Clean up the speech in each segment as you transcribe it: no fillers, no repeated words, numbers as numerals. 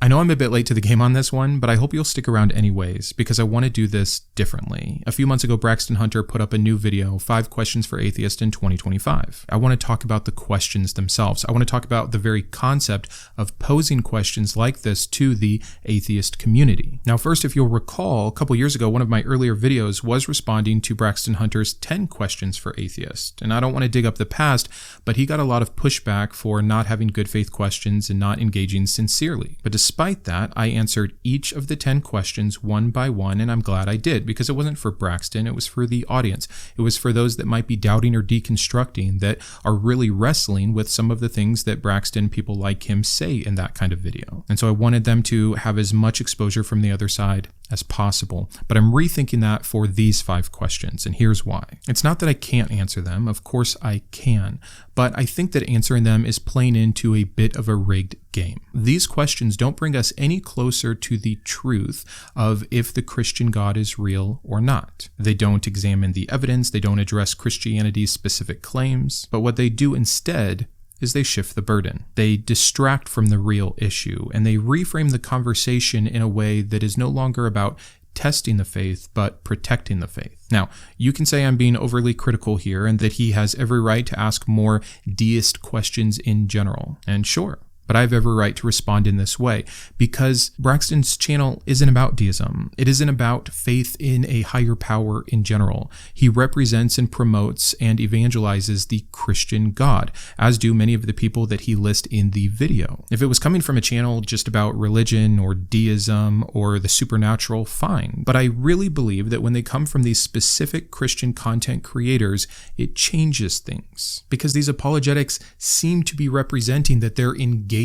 know I'm a bit late to the game on this one, but I hope you'll stick around anyways, because I want to do this differently. A few months ago, Braxton Hunter put up a new video, 5 questions for atheists in 2025. I want to talk about the questions themselves. I want to talk about the very concept of posing questions like this to the atheist community. Now, first, if you'll recall, a couple years ago, one of my earlier videos was responding to Braxton Hunter's 10 questions for atheists. And I don't want to dig up the past, but he got a lot of pushback for not having good faith questions and not engaging sincerely. But despite that, I answered each of the 10 questions one by one, and I'm glad I did, because it wasn't for Braxton, it was for the audience. It was for those that might be doubting or deconstructing, that are really wrestling with some of the things that Braxton, people like him, say in that kind of video. And so I wanted them to have as much exposure from the other side as possible. But I'm rethinking that for these 5 questions, and here's why. It's not that I can't answer them, of course I can, but I think that answering them is playing into a bit of a rigged game. These questions don't bring us any closer to the truth of if the Christian God is real or not. They don't examine the evidence, they don't address Christianity's specific claims, but what they do instead is they shift the burden. They distract from the real issue, and they reframe the conversation in a way that is no longer about testing the faith, but protecting the faith. Now, you can say I'm being overly critical here and that he has every right to ask more deist questions in general. And sure, but I have every right to respond in this way, because Braxton's channel isn't about deism. It isn't about faith in a higher power in general. He represents and promotes and evangelizes the Christian God, as do many of the people that he lists in the video. If it was coming from a channel just about religion or deism or the supernatural, fine. But I really believe that when they come from these specific Christian content creators, it changes things, because these apologetics seem to be representing that they're engaging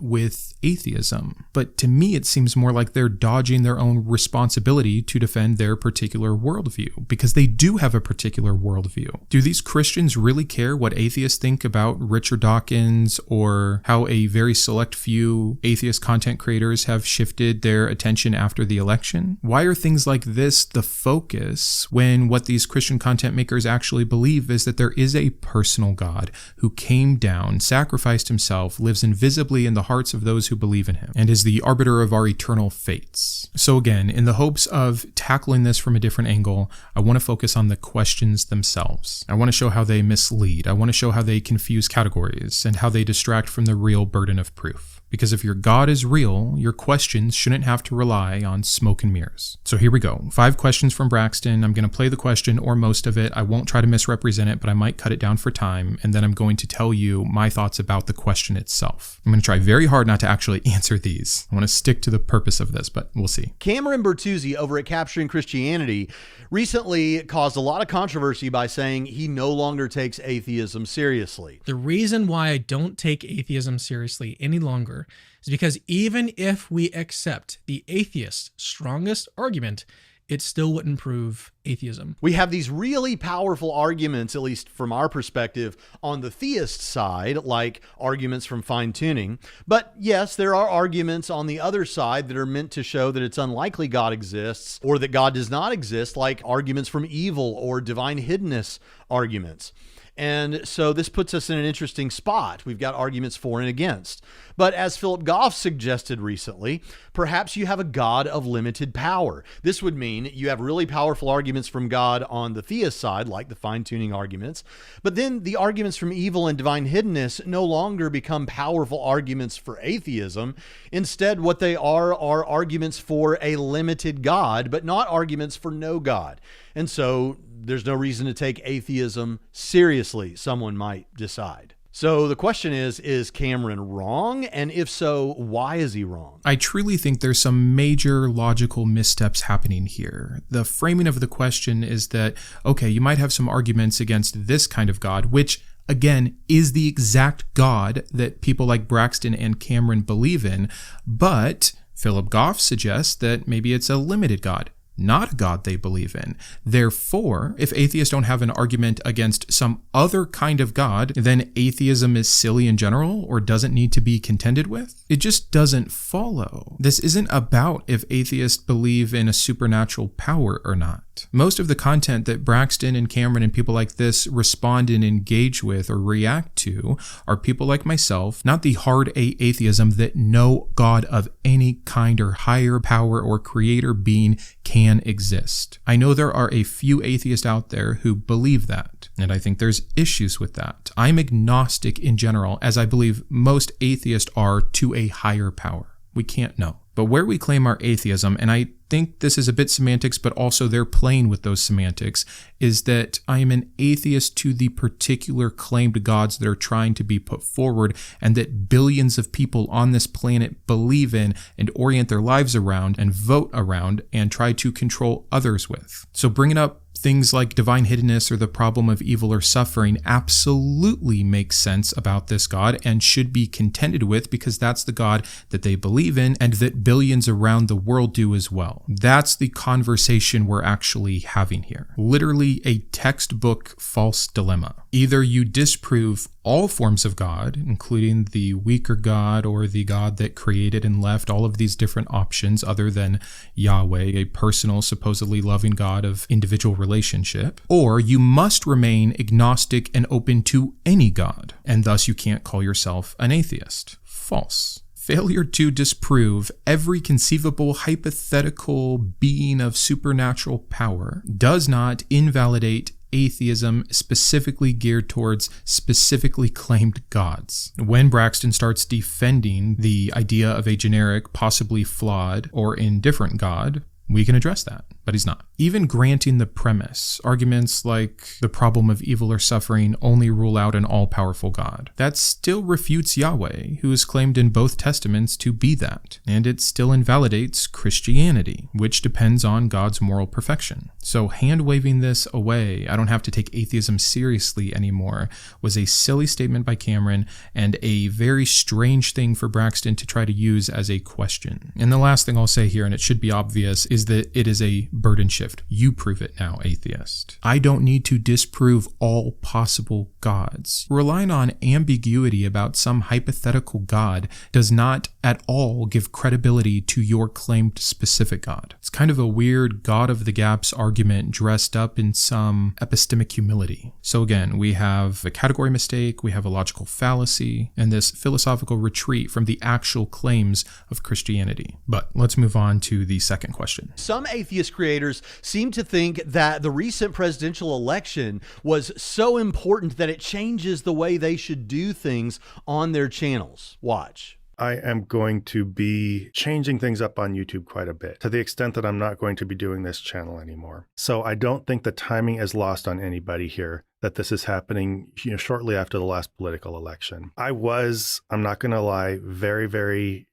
with atheism. But to me, it seems more like they're dodging their own responsibility to defend their particular worldview, because they do have a particular worldview. Do these Christians really care what atheists think about Richard Dawkins, or how a very select few atheist content creators have shifted their attention after the election? Why are things like this the focus when what these Christian content makers actually believe is that there is a personal God who came down, sacrificed himself, lives invisibly in the hearts of those who believe in him, and is the arbiter of our eternal fates? So again, in the hopes of tackling this from a different angle, I want to focus on the questions themselves. I want to show how they mislead. I want to show how they confuse categories and how they distract from the real burden of proof. Because if your God is real, your questions shouldn't have to rely on smoke and mirrors. So here we go. 5 questions from Braxton. I'm going to play the question or most of it. I won't try to misrepresent it, but I might cut it down for time. And then I'm going to tell you my thoughts about the question itself. I'm going to try very hard not to actually answer these. I want to stick to the purpose of this, but we'll see. Cameron Bertuzzi over at Capturing Christianity recently caused a lot of controversy by saying he no longer takes atheism seriously. The reason why I don't take atheism seriously any longer is because even if we accept the atheist's strongest argument, it still wouldn't prove atheism. We have these really powerful arguments, at least from our perspective, on the theist side, like arguments from fine-tuning. But yes, there are arguments on the other side that are meant to show that it's unlikely God exists or that God does not exist, like arguments from evil or divine hiddenness arguments. And so this puts us in an interesting spot. We've got arguments for and against. But as Philip Goff suggested recently, perhaps you have a God of limited power. This would mean you have really powerful arguments from God on the theist side, like the fine-tuning arguments, but then the arguments from evil and divine hiddenness no longer become powerful arguments for atheism. Instead, what they are arguments for a limited God, but not arguments for no God. And so there's no reason to take atheism seriously, someone might decide. So the question is Cameron wrong? And if so, why is he wrong? I truly think there's some major logical missteps happening here. The framing of the question is that, okay, you might have some arguments against this kind of God, which again is the exact God that people like Braxton and Cameron believe in, but Philip Goff suggests that maybe it's a limited God, not a God they believe in. Therefore, if atheists don't have an argument against some other kind of God, then atheism is silly in general or doesn't need to be contended with? It just doesn't follow. This isn't about if atheists believe in a supernatural power or not. that. Most of the content that Braxton and Cameron and people like this respond and engage with or react to are people like myself, not the hard atheism that no God of any kind or higher power or creator being can exist. I know there are a few atheists out there who believe that, and I think there's issues with that. I'm agnostic in general, as I believe most atheists are to a higher power. We can't know. But where we claim our atheism, and I think this is a bit semantics, but also they're playing with those semantics, is that I am an atheist to the particular claimed gods that are trying to be put forward and that billions of people on this planet believe in and orient their lives around and vote around and try to control others with. So bringing up things like divine hiddenness or the problem of evil or suffering absolutely makes sense about this God and should be contended with because that's the God that they believe in and that billions around the world do as well. That's the conversation we're actually having here. Literally a textbook false dilemma. Either you disprove all forms of God, including the weaker God or the God that created and left all of these different options other than Yahweh, a personal, supposedly loving God of individual relationship, or you must remain agnostic and open to any God, and thus you can't call yourself an atheist. False. Failure to disprove every conceivable hypothetical being of supernatural power does not invalidate atheism specifically geared towards specifically claimed gods. When Braxton starts defending the idea of a generic, possibly flawed or indifferent God, we can address that, but he's not. Even granting the premise, arguments like the problem of evil or suffering only rule out an all-powerful God. That still refutes Yahweh, who is claimed in both testaments to be that, and it still invalidates Christianity, which depends on God's moral perfection. So hand-waving this away, I don't have to take atheism seriously anymore, was a silly statement by Cameron and a very strange thing for Braxton to try to use as a question. And the last thing I'll say here, and it should be obvious, is that it is a burden shift. You prove it now, atheist. I don't need to disprove all possible gods. Relying on ambiguity about some hypothetical God does not at all give credibility to your claimed specific God. It's kind of a weird God of the gaps argument dressed up in some epistemic humility. So again, we have a category mistake, we have a logical fallacy, and this philosophical retreat from the actual claims of Christianity. But let's move on to the second question. Some atheist creators seem to think that the recent presidential election was so important that it changes the way they should do things on their channels. Watch. I am going to be changing things up on YouTube quite a bit, to the extent that I'm not going to be doing this channel anymore. So I don't think the timing is lost on anybody here, that this is happening, shortly after the last political election. I'm not going to lie, very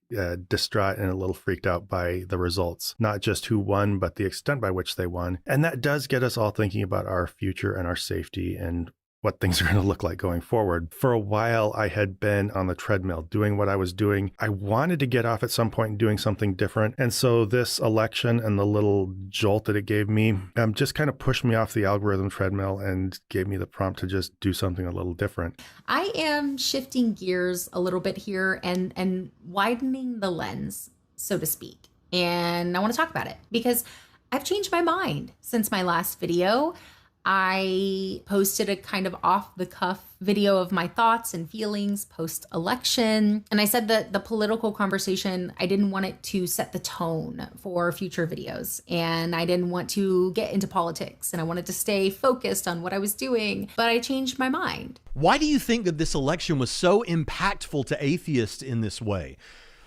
distraught and a little freaked out by the results, not just who won, but the extent by which they won. And that does get us all thinking about our future and our safety and what things are going to look like going forward. For a while, I had been on the treadmill doing what I was doing. I wanted to get off at some point and doing something different. And so this election and the little jolt that it gave me just kind of pushed me off the algorithm treadmill and gave me the prompt to just do something a little different. I am shifting gears a little bit here and widening the lens, so to speak. And I want to talk about it because I've changed my mind since my last video. I posted a kind of off-the-cuff video of my thoughts and feelings post-election. And I said that the political conversation, I didn't want it to set the tone for future videos. And I didn't want to get into politics. And I wanted to stay focused on what I was doing. But I changed my mind. Why do you think that this election was so impactful to atheists in this way?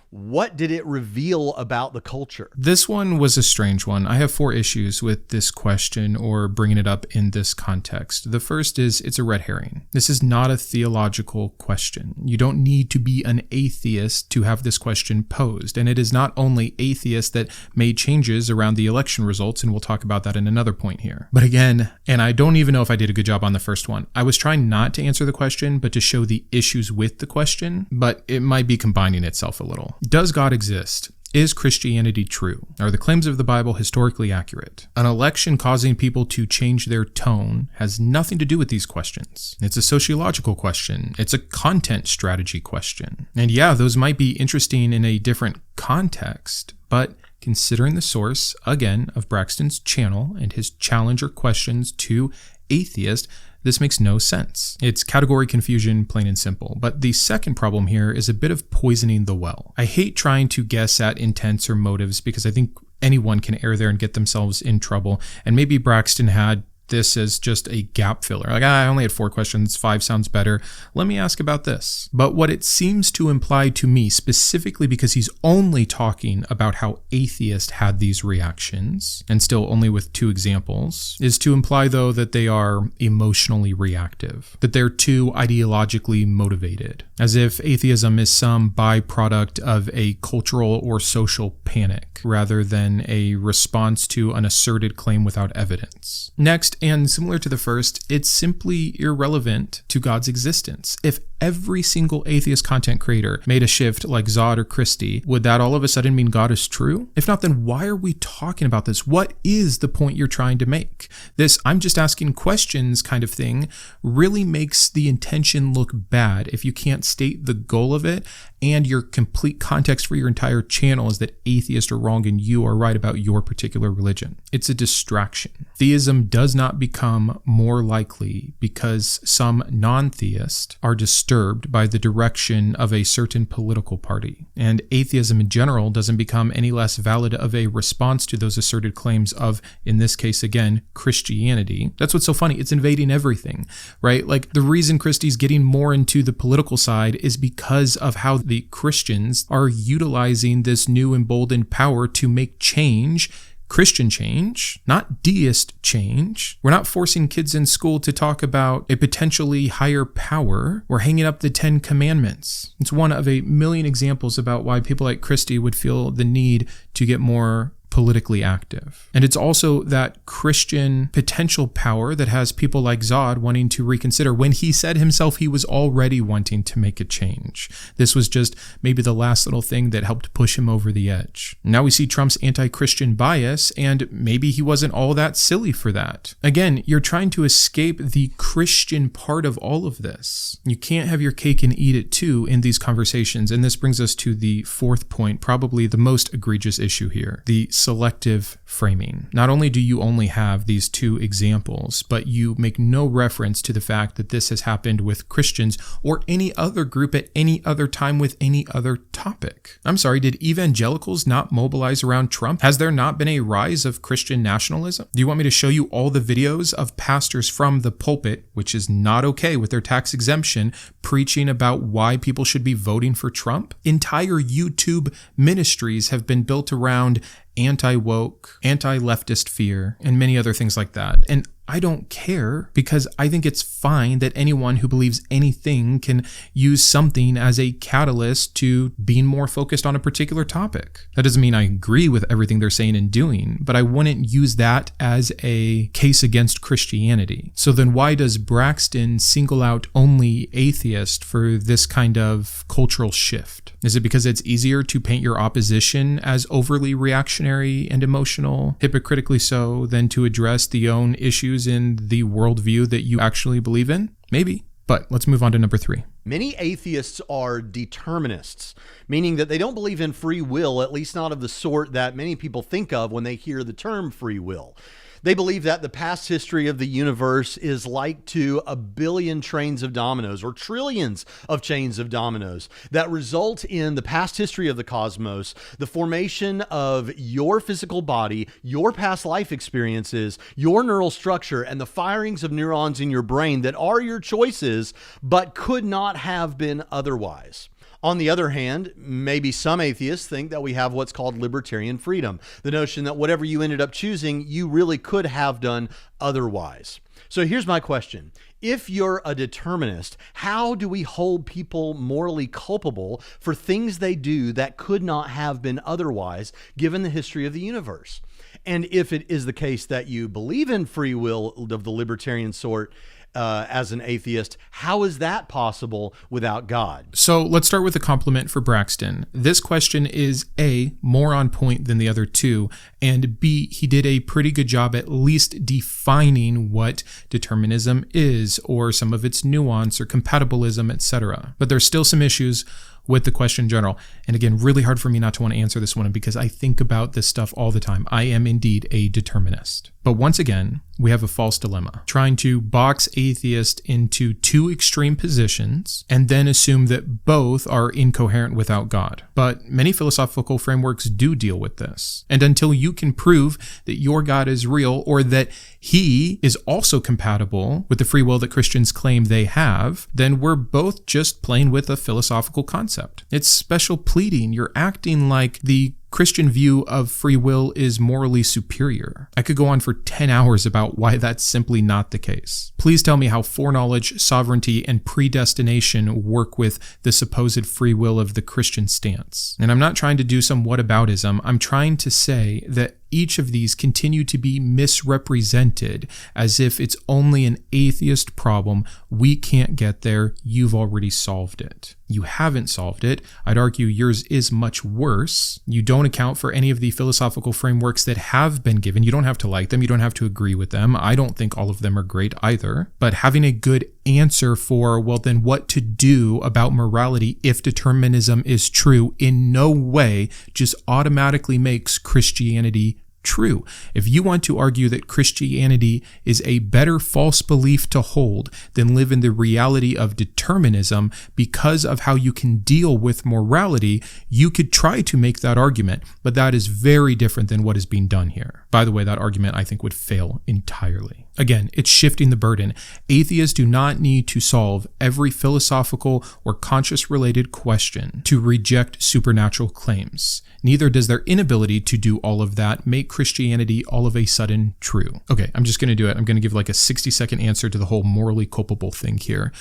What did it reveal about the culture? This one was a strange one. I have 4 issues with this question or bringing it up in this context. The first is it's a red herring. This is not a theological question. You don't need to be an atheist to have this question posed. And it is not only atheists that made changes around the election results, and we'll talk about that in another point here. But again, and I don't even know if I did a good job on the first one, I was trying not to answer the question, but to show the issues with the question, but it might be combining itself a little. Does God exist? Is Christianity true? Are the claims of the Bible historically accurate? An election causing people to change their tone has nothing to do with these questions. It's a sociological question. It's a content strategy question. And yeah, those might be interesting in a different context, but considering the source, again, of Braxton's channel and his challenger questions to atheist, this makes no sense. It's category confusion, plain and simple. But the second problem here is a bit of poisoning the well. I hate trying to guess at intents or motives because I think anyone can err there and get themselves in trouble. And maybe Braxton had this as just a gap filler. Like, I only had 4 questions, 5 sounds better. Let me ask about this. But what it seems to imply to me, specifically because he's only talking about how atheist had these reactions, and still only with 2 examples, is to imply, though, that they are emotionally reactive, that they're too ideologically motivated, as if atheism is some byproduct of a cultural or social panic, rather than a response to an asserted claim without evidence. Next, and similar to the first, it's simply irrelevant to God's existence. If every single atheist content creator made a shift like Zod or Christie, would that all of a sudden mean God is true? If not, then why are we talking about this? What is the point you're trying to make? This I'm just asking questions kind of thing really makes the intention look bad if you can't state the goal of it and your complete context for your entire channel is that atheists are wrong and you are right about your particular religion. It's a distraction. Theism does not become more likely because some non-theists are disturbed by the direction of a certain political party. And atheism in general doesn't become any less valid of a response to those asserted claims of, in this case again, Christianity. That's what's so funny. It's invading everything, right? Like the reason Christie's getting more into the political side is because of how the Christians are utilizing this new emboldened power to make change, Christian change, not deist change. We're not forcing kids in school to talk about a potentially higher power. We're hanging up the 10 Commandments. It's one of a million examples about why people like Christie would feel the need to get more politically active. And it's also that Christian potential power that has people like Zod wanting to reconsider when he said himself he was already wanting to make a change. This was just maybe the last little thing that helped push him over the edge. Now we see Trump's anti-Christian bias, and maybe he wasn't all that silly for that. Again, you're trying to escape the Christian part of all of this. You can't have your cake and eat it too in these conversations, and this brings us to the 4th point, probably the most egregious issue here, the selective framing. Not only do you only have these 2 examples, but you make no reference to the fact that this has happened with Christians or any other group at any other time with any other topic. I'm sorry, did evangelicals not mobilize around Trump? Has there not been a rise of Christian nationalism? Do you want me to show you all the videos of pastors from the pulpit, which is not okay with their tax exemption, preaching about why people should be voting for Trump? Entire YouTube ministries have been built around anti-woke, anti-leftist fear, and many other things like that. And I don't care because I think it's fine that anyone who believes anything can use something as a catalyst to being more focused on a particular topic. That doesn't mean I agree with everything they're saying and doing, but I wouldn't use that as a case against Christianity. So then why does Braxton single out only atheist for this kind of cultural shift? Is it because it's easier to paint your opposition as overly reactionary and emotional, hypocritically so, than to address the own issues in the worldview that you actually believe in? Maybe. But let's move on to number 3. Many atheists are determinists, meaning that they don't believe in free will, at least not of the sort that many people think of when they hear the term free will. They believe that the past history of the universe is like to a billion trains of dominoes or trillions of chains of dominoes that result in the past history of the cosmos, the formation of your physical body, your past life experiences, your neural structure, and the firings of neurons in your brain that are your choices, but could not have been otherwise. On the other hand, maybe some atheists think that we have what's called libertarian freedom, the notion that whatever you ended up choosing, you really could have done otherwise. So here's my question. If you're a determinist, how do we hold people morally culpable for things they do that could not have been otherwise, given the history of the universe? And if it is the case that you believe in free will of the libertarian sort, as an atheist. How is that possible without God? So let's start with a compliment for Braxton. This question is A, more on point than the other two, and B, he did a pretty good job at least defining what determinism is, or some of its nuance or compatibilism, etc. But there's still some issues with the question in general. And again, really hard for me not to want to answer this one because I think about this stuff all the time. I am indeed a determinist. But once again, we have a false dilemma, trying to box atheist into two extreme positions and then assume that both are incoherent without God. But many philosophical frameworks do deal with this. And until you can prove that your God is real or that he is also compatible with the free will that Christians claim they have, then we're both just playing with a philosophical concept. It's special pleading. You're acting like the Christian view of free will is morally superior. I could go on for 10 hours about why that's simply not the case. Please tell me how foreknowledge, sovereignty, and predestination work with the supposed free will of the Christian stance. And I'm not trying to do some whataboutism. I'm trying to say that each of these continue to be misrepresented as if it's only an atheist problem. We can't get there. You've already solved it. You haven't solved it. I'd argue yours is much worse. You don't account for any of the philosophical frameworks that have been given. You don't have to like them. You don't have to agree with them. I don't think all of them are great either. But having a good answer for, well, then what to do about morality if determinism is true in no way just automatically makes Christianity true. If you want to argue that Christianity is a better false belief to hold than live in the reality of determinism because of how you can deal with morality, you could try to make that argument, but that is very different than what is being done here. By the way, that argument I think would fail entirely. Again, it's shifting the burden. Atheists do not need to solve every philosophical or conscious-related question to reject supernatural claims. Neither does their inability to do all of that make Christianity all of a sudden true. Okay, I'm just going to do it. I'm going to give like a 60-second answer to the whole morally culpable thing here.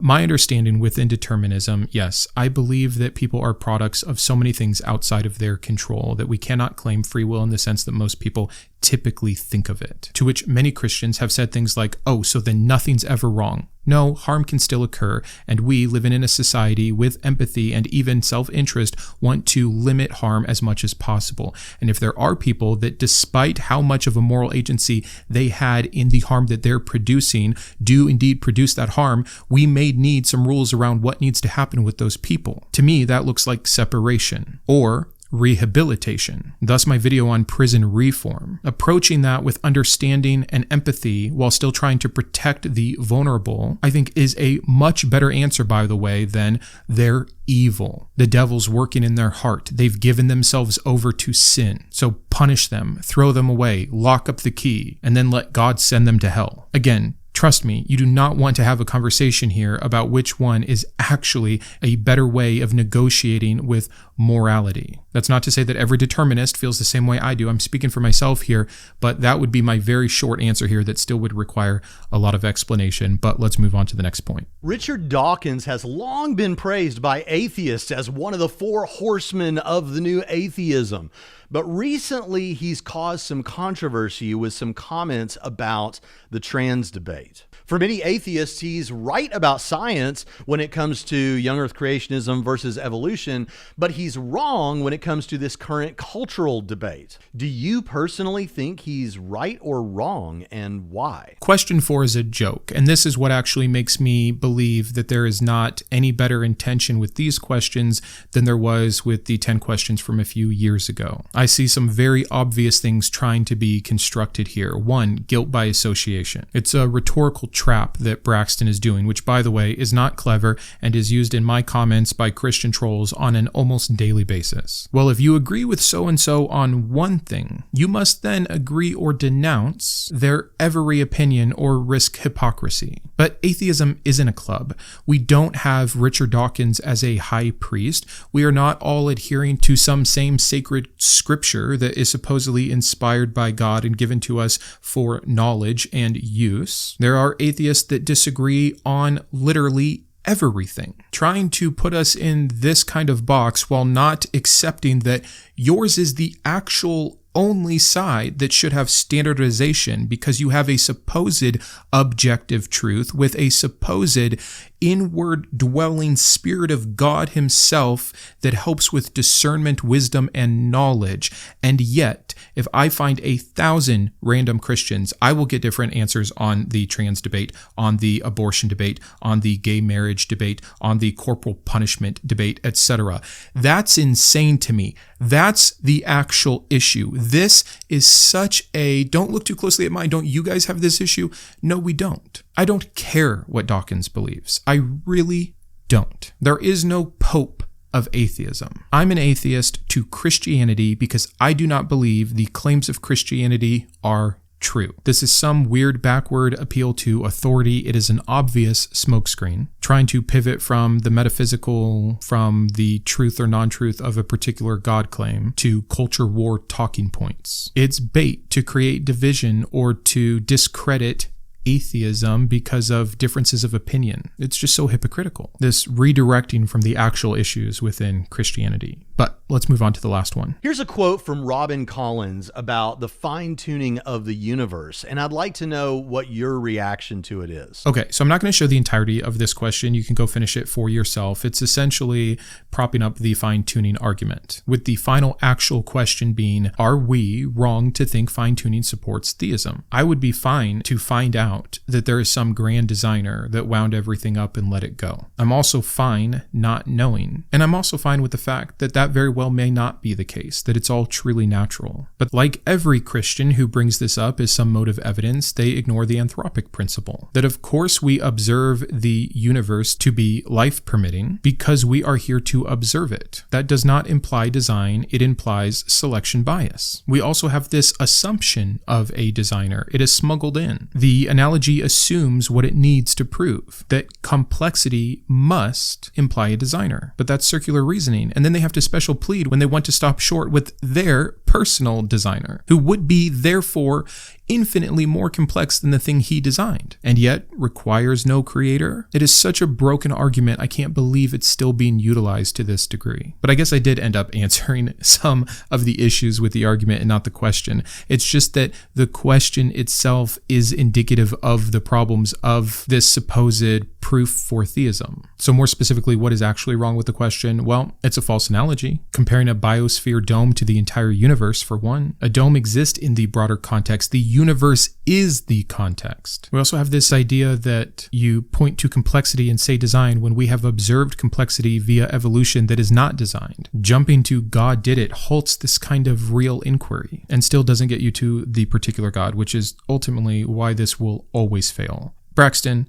My understanding within determinism, yes, I believe that people are products of so many things outside of their control that we cannot claim free will in the sense that most people typically think of it. To which many Christians have said things like, oh, so then nothing's ever wrong. No, harm can still occur, and we, living in a society with empathy and even self-interest, want to limit harm as much as possible. And if there are people that, despite how much of a moral agency they had in the harm that they're producing, do indeed produce that harm, we may need some rules around what needs to happen with those people. To me, that looks like separation, or rehabilitation. Thus my video on prison reform. Approaching that with understanding and empathy while still trying to protect the vulnerable, I think is a much better answer, by the way, than they're evil. The devil's working in their heart. They've given themselves over to sin. So punish them, throw them away, lock up the key, and then let God send them to hell. Again, trust me, you do not want to have a conversation here about which one is actually a better way of negotiating with morality. That's not to say that every determinist feels the same way I do. I'm speaking for myself here, but that would be my very short answer here that still would require a lot of explanation. But let's move on to the next point. Richard Dawkins has long been praised by atheists as one of the four horsemen of the new atheism. But recently, he's caused some controversy with some comments about the trans debate. For many atheists, he's right about science when it comes to young earth creationism versus evolution, but he's wrong when it comes to this current cultural debate. Do you personally think he's right or wrong, and why? Question 4 is a joke, and this is what actually makes me believe that there is not any better intention with these questions than there was with the 10 questions from a few years ago. I see some very obvious things trying to be constructed here. 1, guilt by association. It's a rhetorical trap that Braxton is doing, which, by the way, is not clever and is used in my comments by Christian trolls on an almost daily basis. Well, if you agree with so-and-so on one thing, you must then agree or denounce their every opinion or risk hypocrisy. But atheism isn't a club. We don't have Richard Dawkins as a high priest. We are not all adhering to some same sacred scripture that is supposedly inspired by God and given to us for knowledge and use. There are atheists that disagree on literally everything, trying to put us in this kind of box while not accepting that yours is the actual only side that should have standardization, because you have a supposed objective truth with a supposed inward dwelling spirit of God himself that helps with discernment, wisdom, and knowledge. And yet, if I find 1,000 random Christians, I will get different answers on the trans debate, on the abortion debate, on the gay marriage debate, on the corporal punishment debate, etc. That's insane to me. That's the actual issue. This is such a, don't look too closely at mine. Don't you guys have this issue? No, we don't. I don't care what Dawkins believes. I really don't. There is no pope of atheism. I'm an atheist to Christianity because I do not believe the claims of Christianity are true. This is some weird backward appeal to authority. It is an obvious smokescreen, trying to pivot from the metaphysical, from the truth or non-truth of a particular God claim to culture war talking points. It's bait to create division or to discredit atheism because of differences of opinion. It's just so hypocritical, this redirecting from the actual issues within Christianity. But let's move on to the last one. Here's a quote from Robin Collins about the fine-tuning of the universe, and I'd like to know what your reaction to it is. Okay, so I'm not going to show the entirety of this question. You can go finish it for yourself. It's essentially propping up the fine-tuning argument, with the final actual question being, are we wrong to think fine-tuning supports theism? I would be fine to find out that there is some grand designer that wound everything up and let it go. I'm also fine not knowing, and I'm also fine with the fact that that very well may not be the case, that it's all truly natural. But like every Christian who brings this up as some mode of evidence, they ignore the anthropic principle, that of course we observe the universe to be life-permitting because we are here to observe it. That does not imply design, it implies selection bias. We also have this assumption of a designer. It is smuggled in. The analogy assumes what it needs to prove, that complexity must imply a designer. But that's circular reasoning, and then they have to special plead when they want to stop short with their personal designer, who would be therefore infinitely more complex than the thing he designed, and yet requires no creator. It is such a broken argument, I can't believe it's still being utilized to this degree. But I guess I did end up answering some of the issues with the argument and not the question. It's just that the question itself is indicative of the problems of this supposed proof for theism. So more specifically, what is actually wrong with the question? Well, it's a false analogy, comparing a biosphere dome to the entire universe for one. A dome exists in the broader context. The universe is the context. We also have this idea that you point to complexity and say design when we have observed complexity via evolution that is not designed. Jumping to God did it halts this kind of real inquiry and still doesn't get you to the particular God, which is ultimately why this will always fail. Braxton,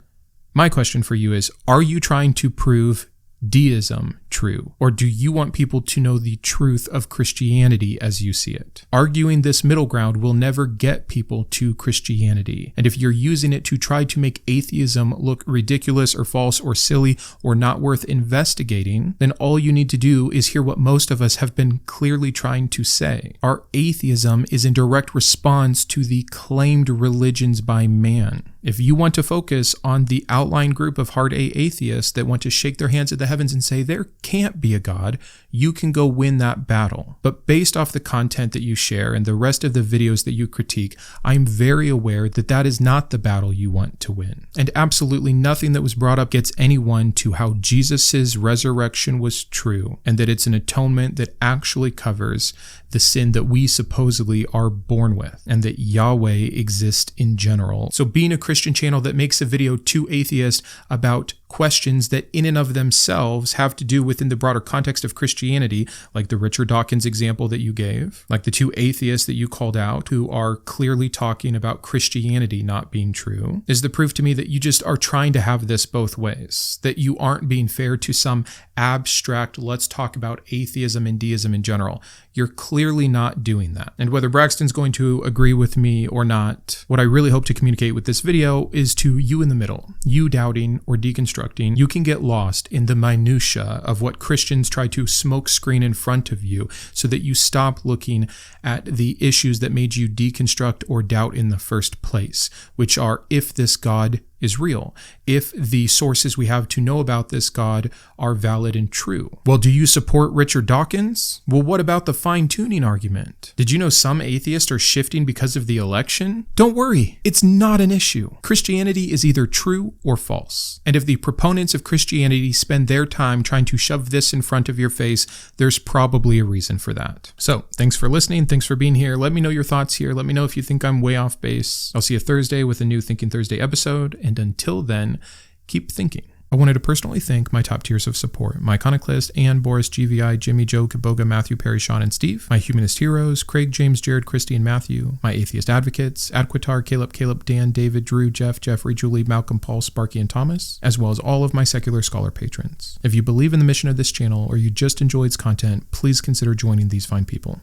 my question for you is, are you trying to prove deism true, or do you want people to know the truth of Christianity as you see it? Arguing this middle ground will never get people to Christianity, and if you're using it to try to make atheism look ridiculous or false or silly or not worth investigating, then all you need to do is hear what most of us have been clearly trying to say. Our atheism is in direct response to the claimed religions by man. If you want to focus on the outline group of hard A atheists that want to shake their hands at the heavens and say there can't be a God, you can go win that battle. But based off the content that you share and the rest of the videos that you critique, I'm very aware that that is not the battle you want to win. And absolutely nothing that was brought up gets anyone to how Jesus's resurrection was true, and that it's an atonement that actually covers the sin that we supposedly are born with, and that Yahweh exists in general. So being a Christian channel that makes a video to atheists about questions that in and of themselves have to do within the broader context of Christianity, like the Richard Dawkins example that you gave, like the two atheists that you called out who are clearly talking about Christianity not being true, is the proof to me that you just are trying to have this both ways, that you aren't being fair to some abstract, let's talk about atheism and deism in general. You're clearly not doing that. And whether Braxton's going to agree with me or not, what I really hope to communicate with this video is to you in the middle, you doubting or deconstructing. You can get lost in the minutia of what Christians try to smoke screen in front of you so that you stop looking at the issues that made you deconstruct or doubt in the first place, which are if this God is real, if the sources we have to know about this God are valid and true. Well, do you support Richard Dawkins? Well, what about the fine-tuning argument? Did you know some atheists are shifting because of the election? Don't worry, it's not an issue. Christianity is either true or false. And if the proponents of Christianity spend their time trying to shove this in front of your face, there's probably a reason for that. So, thanks for listening. Thanks for being here. Let me know your thoughts here. Let me know if you think I'm way off base. I'll see you Thursday with a new Thinking Thursday episode. And until then, keep thinking. I wanted to personally thank my top tiers of support, my Iconoclast, Ann, Boris, GVI, Jimmy, Joe, Kitboga, Matthew, Perry, Shawn, and Steve, my Humanist heroes, Craig, James, Jared, Christy, and Matthew, my Atheist advocates, Adquitar, Caleb, Dan, David, Drew, Jeff, Jeffrey, Julie, Malcolm, Paul, Sparky, and Thomas, as well as all of my secular scholar patrons. If you believe in the mission of this channel or you just enjoy its content, please consider joining these fine people.